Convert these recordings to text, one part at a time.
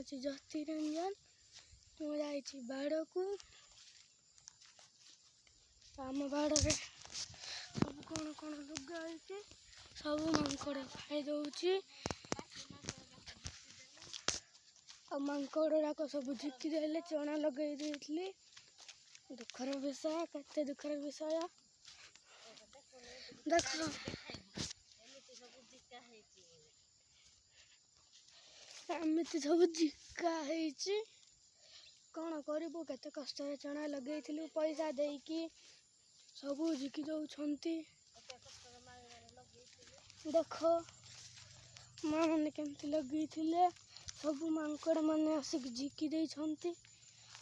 हूँ ज्योति रंजन मुझे बाड़ को आम बाड़े सब कौन कौन लुगा सब मांकड़ खाई दौची मांकड़ गुड़ाक सब झिकी देले चना लगे देली दुखर विषय केते दुखर विषय देख एमती सब झिका कौन करू केते कष्ट चना लगे पैसा देकी सब झिकी दौरान देख माँ मैंने केमती लगे सब मांकड़ मैंने आसिक झिकी देछंती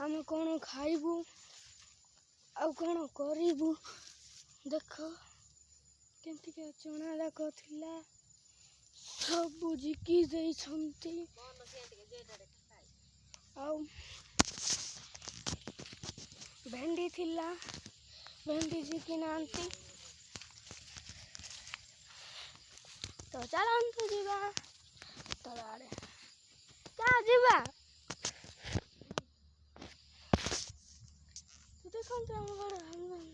आम कौन खाइबू आ कौन करू देख केमती चना जाक थिला सब झिकी देछंती भेंडी थिला भेंडी झिकी नांती तो चलतु जीवा तल आड़े क्या जीवा तू देखते आम बड़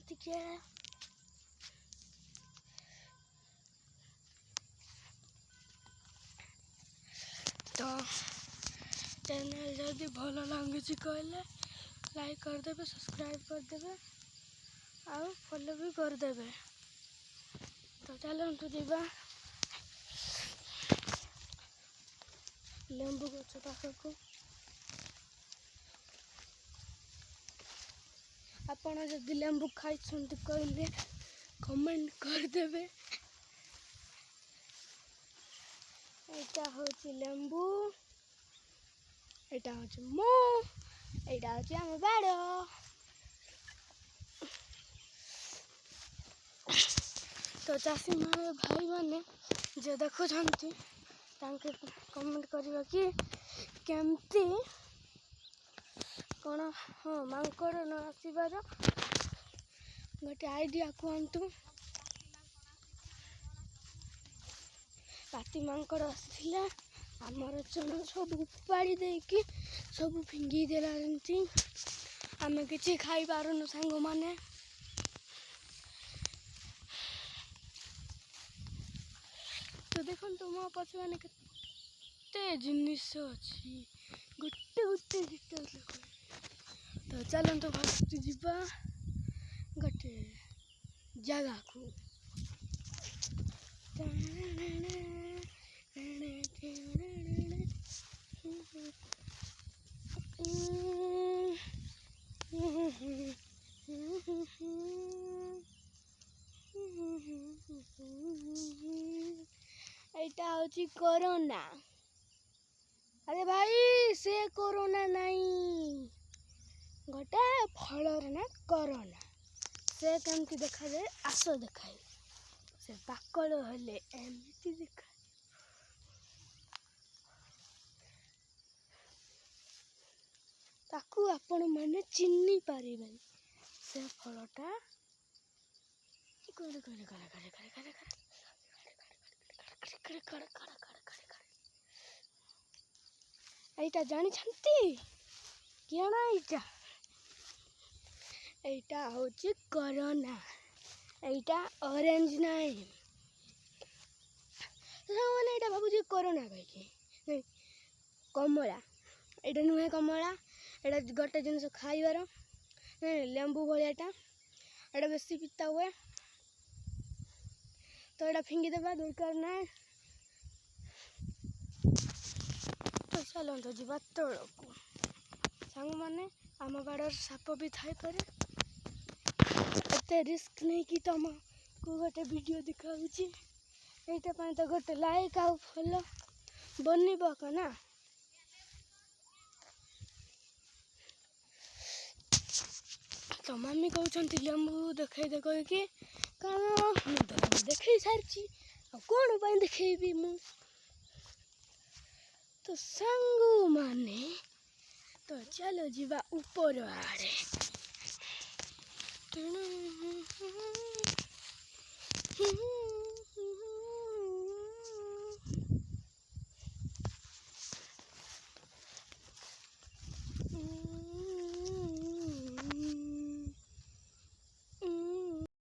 टिके तो चैनल जदि भल लगे कहले लाइक करदे सब्सक्राइब करदे आउ फॉलो भी करदे तो चलतु जीवा लेंबू गछ पाखक आपण जदि लेंबू खाई कहले कमेंट करदे एटा होची लेंबू एटा होची मो एटा होची आम बाड़ तो चाषी भाई माने जे देखुं कमेंट करवा कि केमती कौन हाँ मांकड़ न आसबार गोटे आइडिया कहतु पाती मांकड़ आसला आमर चना सब उपाड़ी देकी सब फिंगी देला आम कि खाई पारुनु सांग माने तो देखो मो पछ मैंने केते जिनिस अच्छी गोटे गोटे डिटेल तो चलते फर्स्ट जीवा गोटे जगह को एटा होची कोरोना अरे भाई से कोरोना नहीं गोटे फलर ना कोरोना से केमती देखा जाए आस देखाए से पाकल हेले एमती देखा ताकू आपण माने चिन्नी पारिबे से फलटा करे करे करे करे करे करे करे এইটা জানিছন্তি কেন এইটা হচ্ছে করোনা এইটা অরেঞ্জ নাই মানে এটা ভাবুছি করোনা কইকি কমলা এটা নুহে কমলা এটা গোटे জিনিস খাইবার লেম্বু ভଳିଆটা এটা বেশি পিতা हुए तो এটা फिंगी देवा दरकार ना तो चलते जीवा तौक सांग मैंने आम बाड़र साप भी थाई पारे एत रिस्क नहीं कि तुम को गोटे वीडियो दिखाऊँगी यहाँ तो गोटे लाइक आउ फॉलो बनब ना तो मम्मी कहते लेंबू देखे दे कहीकि कौन मुझे देखे सारी कौन देखेबी मु तो सांग माने तो चलो जीवा ऊपर आड़े